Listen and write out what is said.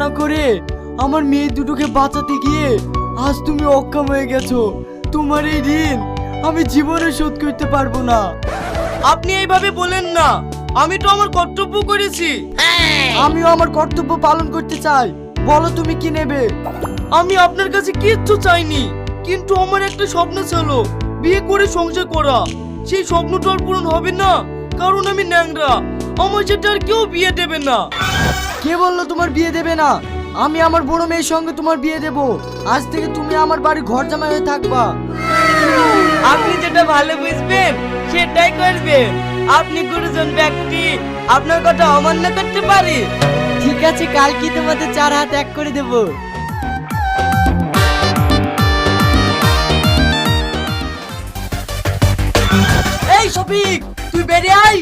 না করে আমার মেয়ে দুটোকে বাঁচাতে গিয়ে আজ তুমি অক্ষম হয়ে গেছো। তোমার এই ঋণ আমি জীবনে শোধ করতে পারবো না। আপনি এইভাবে বলেন না, আমি তো আমার কর্তব্য করেছি। আমিও আমার কর্তব্য পালন করতে চাই। বলো তুমি কি নেবে? আমি আপনার কাছে কিচ্ছু চাইনি, কিন্তু আমার একটা স্বপ্ন ছিল বিয়ে করে সংসার করা। সেই স্বপ্নটা আর পূরণ হবে না, কারণ আমি ন্যাংরা। আমার সাথে আর কেউ বিয়ে দেবে না। কে বললো তোমার বিয়ে দেবে না? আমি আমার বড় মেয়ের সঙ্গে তোমার বিয়ে দেব। আজ থেকে তুমি আমার বাড়ির ঘর জামাই হয়ে থাকবা। আপনি যেটা ভালো বুঝবেন সেটাই করবেন। আপনি গুরুজন ব্যক্তি, আপনার কথা অমান্য করতে পারি? ঠিক আছে, কাল কি তোমাদের 4 হাত এক করে দেব। এই শফিক, তুই বেরিয়ে আয়।